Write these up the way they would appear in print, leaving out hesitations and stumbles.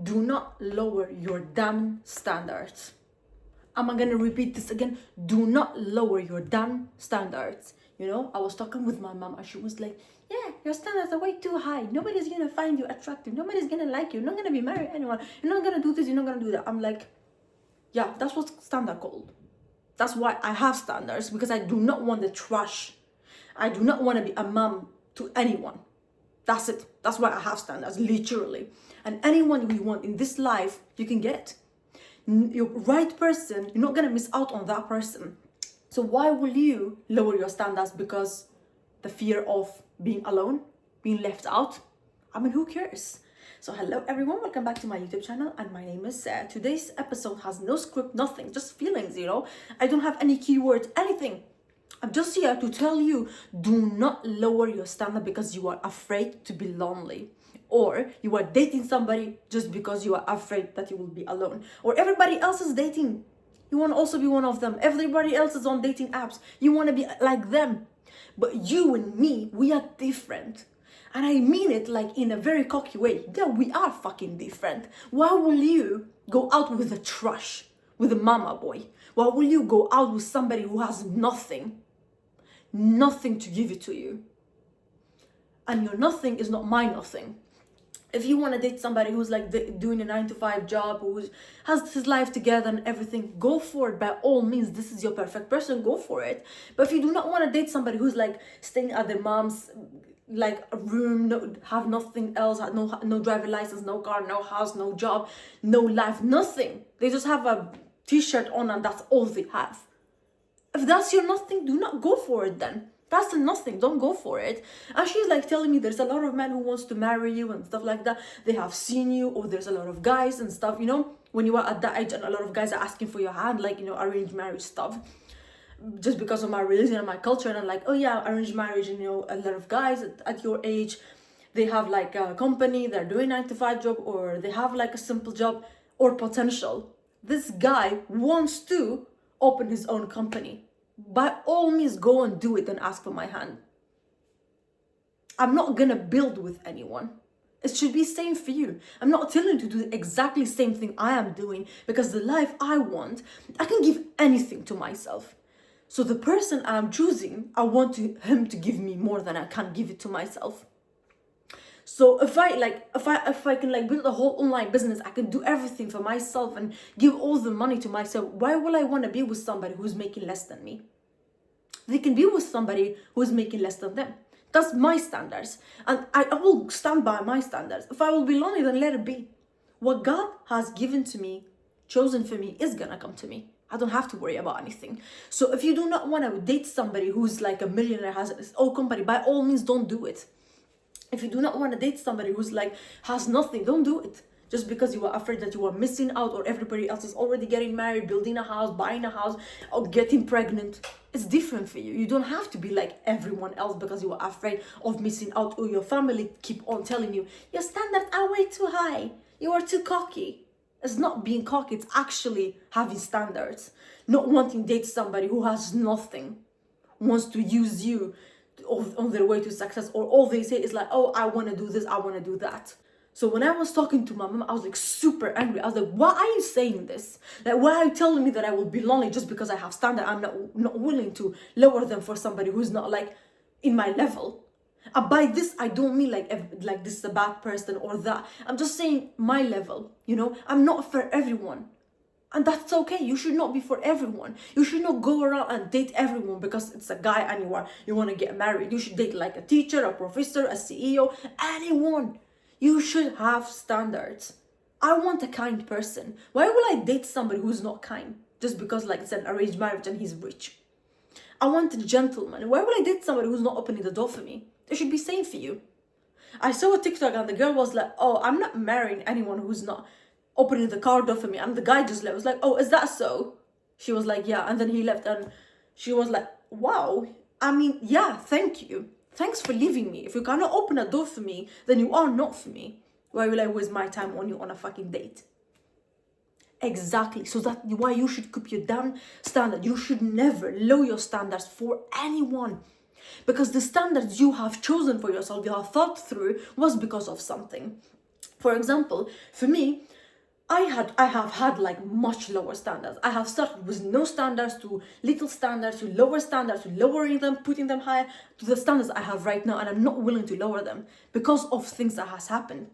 Do not lower your damn standards. Am I gonna repeat this again? Do not lower your damn standards. You know, I was talking with my mom and she was like, yeah, your standards are way too high. Nobody's gonna find you attractive. Nobody's gonna like you. You're not gonna be married to anyone. You're not gonna do this. You're not gonna do that. I'm like, yeah, that's what standard called. That's why I have standards, because I do not want the trash. I do not want to be a mom to anyone. That's it. That's why I have standards, literally. And anyone you want in this life, you can get. Your right person, you're not going to miss out on that person. So why will you lower your standards because the fear of being alone, being left out? I mean, who cares? So hello everyone, welcome back to my YouTube channel, and my name is Saia. Today's episode has no script, nothing, just feelings, you know. I don't have any keywords, anything. I'm just here to tell you, do not lower your standard because you are afraid to be lonely. Or you are dating somebody just because you are afraid that you will be alone. Or everybody else is dating. You want to also be one of them. Everybody else is on dating apps. You want to be like them. But you and me, we are different. And I mean it like in a very cocky way. Yeah, we are fucking different. Why will you go out with a trash, with a mama boy? Why will you go out with somebody who has nothing? Nothing to give it to you. And your nothing is not my nothing. If you want to date somebody who's like doing a 9-to-5 job, who has his life together and everything, go for it. By all means, this is your perfect person, go for it. But if you do not want to date somebody who's like staying at their mom's like a room, have nothing else, no driver license, no car, no house, no job, no life, nothing. They just have a t-shirt on and that's all they have. If that's your nothing, do not go for it then. That's the nothing, don't go for it. And she's like telling me there's a lot of men who wants to marry you and stuff like that. They have seen you, or there's a lot of guys and stuff, you know, when you are at that age and a lot of guys are asking for your hand, like, you know, arranged marriage stuff. Just because of my religion and my culture, and I'm like, oh yeah, arranged marriage, and you know, a lot of guys at your age, they have like a company, they're doing 9-to-5 job, or they have like a simple job or potential. This guy wants to open his own company. By all means, go and do it and ask for my hand. I'm not gonna build with anyone. It should be same for you. I'm not telling you to do exactly the same thing I am doing, because the life I want, I can give anything to myself. So the person I'm choosing, I want him to give me more than I can give it to myself. So if I can like build a whole online business, I can do everything for myself and give all the money to myself. Why will I want to be with somebody who's making less than me? They can be with somebody who's making less than them. That's my standards. And I will stand by my standards. If I will be lonely, then let it be. What God has given to me, chosen for me, is gonna come to me. I don't have to worry about anything. So if you do not want to date somebody who's like a millionaire, has his own company, by all means, don't do it. If you do not want to date somebody who's like has nothing, don't do it. Just because you are afraid that you are missing out, or everybody else is already getting married, building a house, buying a house, or getting pregnant. It's different for you. You don't have to be like everyone else because you are afraid of missing out, or your family keep on telling you, your standards are way too high. You are too cocky. It's not being cocky, it's actually having standards. Not wanting to date somebody who has nothing, wants to use you on their way to success, or all they say is like, oh, I want to do this, I want to do that. So when I was talking to my mom, I was like super angry. I was like, why are you saying this? Like, why are you telling me that I will be lonely just because I have standard? I'm not willing to lower them for somebody who's not like in my level. And by this, I don't mean like this is a bad person or that. I'm just saying my level, you know. I'm not for everyone. And that's okay. You should not be for everyone. You should not go around and date everyone because it's a guy and you want to get married. You should date like a teacher, a professor, a CEO, anyone. You should have standards. I want a kind person. Why will I date somebody who's not kind? Just because like it's an arranged marriage and he's rich. I want a gentleman. Why will I date somebody who's not opening the door for me? It should be same for you. I saw a TikTok and the girl was like, oh, I'm not marrying anyone who's not opening the car door for me. And the guy just left. Was like, oh, is that so? She was like, yeah. And then he left and she was like, wow. I mean, yeah, thank you. Thanks for leaving me. If you cannot open a door for me, then you are not for me. Why will I waste my time on you on a fucking date? Exactly. So that's why you should keep your damn standard. You should never lower your standards for anyone. Because the standards you have chosen for yourself, you have thought through, was because of something. For example, for me, I have had like much lower standards. I have started with no standards to little standards to lower standards to lowering them, putting them higher to the standards I have right now, and I'm not willing to lower them because of things that has happened.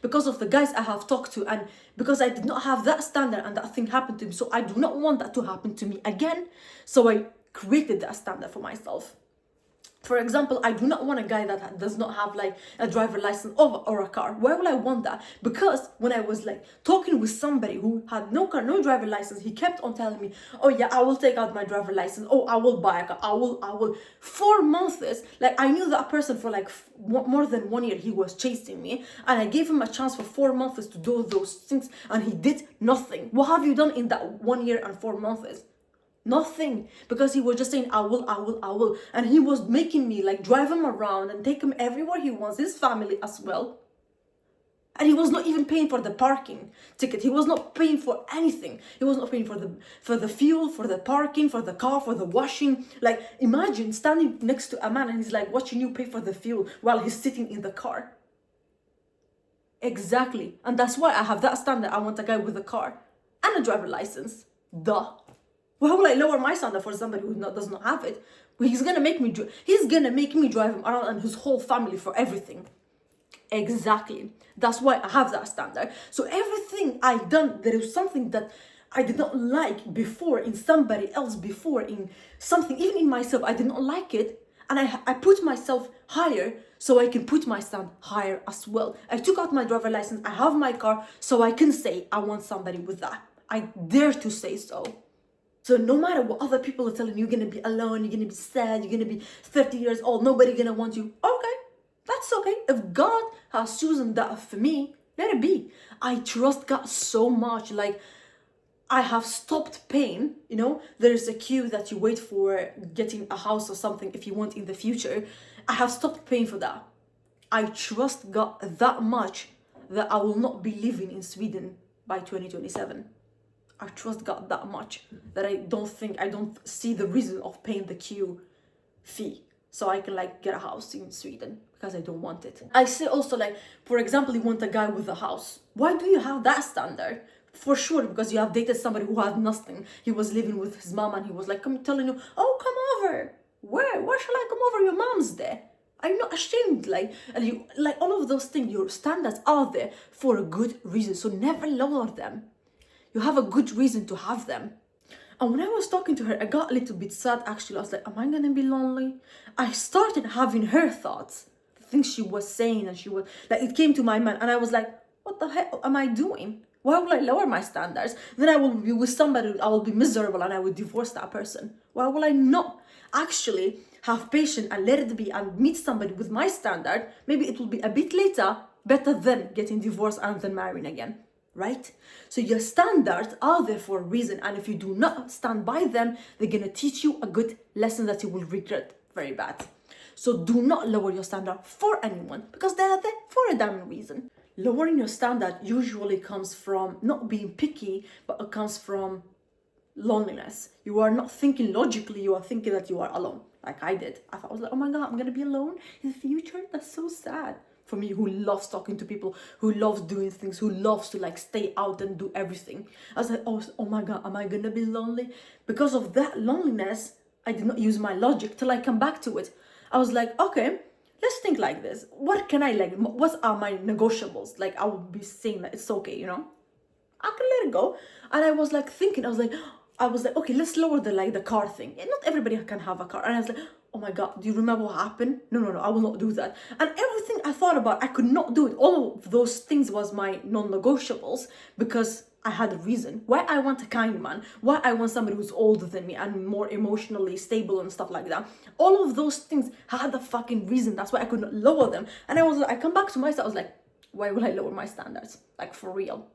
Because of the guys I have talked to, and because I did not have that standard and that thing happened to me. So I do not want that to happen to me again. So I created that standard for myself. For example, I do not want a guy that does not have like a driver license or a car. Why would I want that? Because when I was like talking with somebody who had no car, no driver license, he kept on telling me, oh yeah, I will take out my driver license. Oh, I will buy a car. I will. 4 months, like I knew that person for like more than 1 year. He was chasing me, and I gave him a chance for 4 months to do those things, and he did nothing. What have you done in that 1 year and 4 months? Nothing, because he was just saying, I will. And he was making me like drive him around and take him everywhere he wants, his family as well. And he was not even paying for the parking ticket. He was not paying for anything. He was not paying for the fuel, for the parking, for the car, for the washing. Like, imagine standing next to a man and he's like watching you pay for the fuel while he's sitting in the car. Exactly. And that's why I have that standard. I want a guy with a car and a driver license. Duh. Why will I lower my standard for somebody who does not have it? Well, he's gonna make me drive him around and his whole family for everything. Exactly. That's why I have that standard. So everything I've done, there is something that I did not like before in somebody else, before in something, even in myself, I did not like it. And I put myself higher so I can put my stand higher as well. I took out my driver license. I have my car, so I can say I want somebody with that. I dare to say so. So no matter what other people are telling you, you're going to be alone, you're going to be sad, you're going to be 30 years old, nobody going to want you. Okay, that's okay. If God has chosen that for me, let it be. I trust God so much. Like, I have stopped paying, there's a queue that you wait for getting a house or something if you want in the future. I have stopped paying for that. I trust God that much that I will not be living in Sweden by 2027. I trust God that much that I don't see the reason of paying the queue fee so I can like get a house in Sweden, because I don't want it. I say also, like, for example, you want a guy with a house. Why do you have that standard? For sure, because you have dated somebody who had nothing. He was living with his mom and he was like, telling you, oh, come over. Where shall I come over? Your mom's there. I'm not ashamed, and you, like, all of those things, your standards are there for a good reason. So never lower them. You have a good reason to have them. And when I was talking to her, I got a little bit sad actually. I was like, am I gonna be lonely? I started having her thoughts, the things she was saying, and she was like, it came to my mind, and I was like, what the hell am I doing? Why will I lower my standards? Then I will be with somebody, I will be miserable and I will divorce that person. Why will I not actually have patience and let it be and meet somebody with my standard? Maybe it will be a bit later, better than getting divorced and then marrying again. Right? So your standards are there for a reason, and if you do not stand by them, they're gonna teach you a good lesson that you will regret very bad. So do not lower your standard for anyone, because they are there for a damn reason. Lowering your standard usually comes from not being picky, but it comes from loneliness. You are not thinking logically, you are thinking that you are alone, like I did. I was like, oh my God, I'm gonna be alone in the future? That's so sad. For me, who loves talking to people, who loves doing things, who loves to like stay out and do everything. I was like, oh my God, am I gonna be lonely? Because of that loneliness, I did not use my logic till I come back to it. I was like, okay, let's think like this. What can I like? What are my negotiables? Like, I would be saying that it's okay, I can let it go. And I was like thinking, I was like, okay, let's lower the car thing. And not everybody can have a car. And I was like, oh my God, do you remember what happened? No, I will not do that. And everything I thought about, I could not do it. All of those things was my non-negotiables, because I had a reason. Why I want a kind man, why I want somebody who's older than me and more emotionally stable and stuff like that. All of those things had a fucking reason. That's why I could not lower them. And I come back to myself, I was like, why will I lower my standards? Like, for real.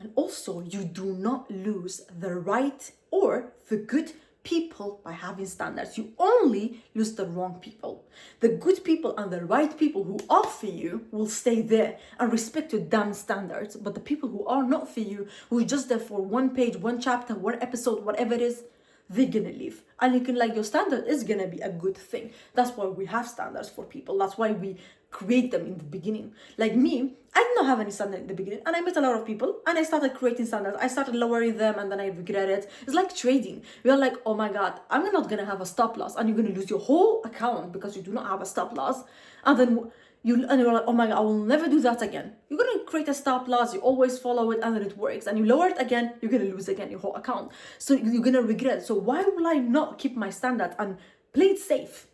And also, you do not lose the right or the good people by having standards. You only lose the wrong people. The good people and the right people who are for you will stay there and respect your damn standards. But the people who are not for you, who are just there for one page, one chapter, one episode, whatever it is, they're gonna leave. And you can, your standard is gonna be a good thing. That's why we have standards for people. That's why we create them in the beginning. Like me, I did not have any standard in the beginning, and I met a lot of people, and I started creating standards. I started lowering them, and then I regret it. It's like trading. You're like, oh my god, I'm not gonna have a stop loss, and you're gonna lose your whole account because you do not have a stop loss, and then you're like, oh my god, I will never do that again. You're gonna create a stop loss, you always follow it, and then it works, and you lower it again, you're gonna lose again your whole account. So you're gonna regret. So why will I not keep my standard and play it safe?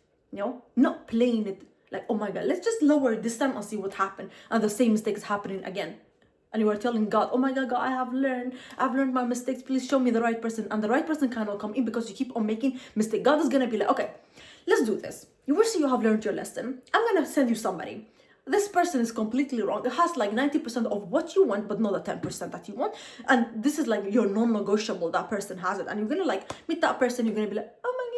Not playing it like, oh my god, let's just lower it this time and see what happened, and the same mistake is happening again. And you are telling God, oh my god, God, I've learned my mistakes, please show me the right person. And the right person cannot come in because you keep on making mistakes. God is gonna be like, okay, let's do this. You will see you have learned your lesson. I'm gonna send you somebody. This person is completely wrong. It has like 90% of what you want, but not the 10% that you want. And this is like your non-negotiable. That person has it. And you're gonna like meet that person. You're gonna be like, oh my god,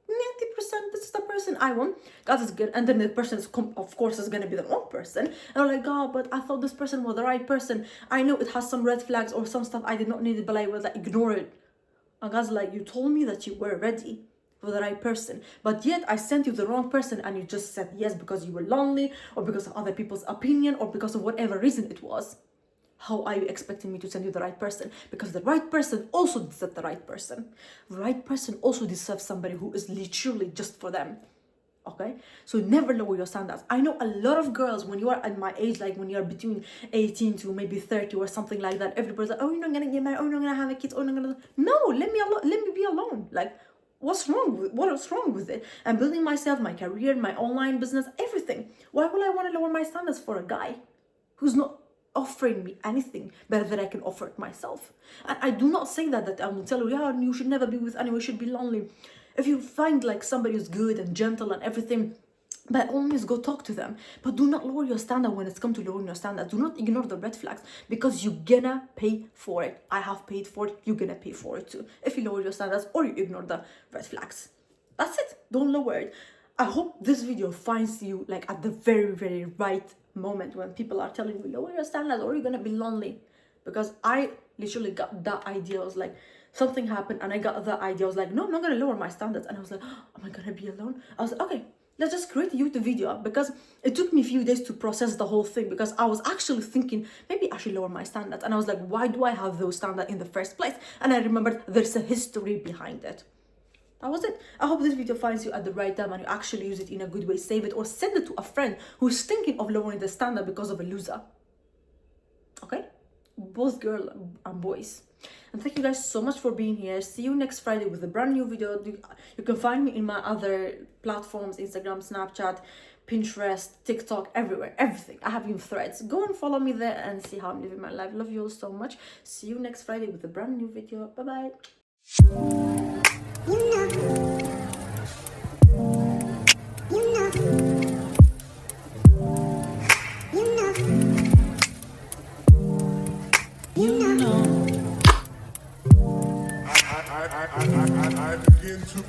90%, this is the person I want. God is good. And then the person is, of course, is gonna be the wrong person. And I'm like, God, but I thought this person was the right person. I know it has some red flags or some stuff I did not need it, but I was like, ignore it. And God's like, you told me that you were ready for the right person, but yet I sent you the wrong person, and you just said yes because you were lonely, or because of other people's opinion, or because of whatever reason it was. How are you expecting me to send you the right person? Because the right person also deserves the right person. The right person also deserves somebody who is literally just for them. Okay, so never lower your standards. I know a lot of girls, when you are at my age, like when you are between 18 to maybe 30 or something like that, everybody's like, oh, you're not gonna get married, oh, you're not gonna have a kid, oh, you're not gonna. No, let me be alone. Like, what's wrong with it? I'm building myself, my career, my online business, everything. Why will I want to lower my standards for a guy who's not offering me anything better than I can offer it myself? And I do not say that I will tell you, yeah, you should never be with anyone, you should be lonely. If you find like somebody who's good and gentle and everything, by all means go talk to them, but do not lower your standard. When it's come to lowering your standard, do not ignore the red flags, because you're gonna pay for it. I have paid for it, you're gonna pay for it too, if you lower your standards or you ignore the red flags. That's it. Don't lower it. I hope this video finds you like at the very, very right moment, when people are telling you lower your standards or you're gonna be lonely. Because I literally got that idea. I was like, something happened and I got the idea. I was like, no, I'm not gonna lower my standards. And I was like, oh, am I gonna be alone? I was like, okay, let's just create a YouTube video, because it took me a few days to process the whole thing, because I was actually thinking maybe I should lower my standards. And I was like, why do I have those standards in the first place? And I remembered there's a history behind it. That was it. I hope this video finds you at the right time and you actually use it in a good way. Save it or send it to a friend who's thinking of lowering the standard because of a loser. Okay? Both girls and boys. And thank you guys so much for being here. See you next Friday with a brand new video. You can find me in my other platforms: Instagram, Snapchat, Pinterest, TikTok, everywhere, everything. I have even Threads. Go and follow me there and see how I'm living my life. Love you all so much. See you next Friday with a brand new video. Bye bye. I begin to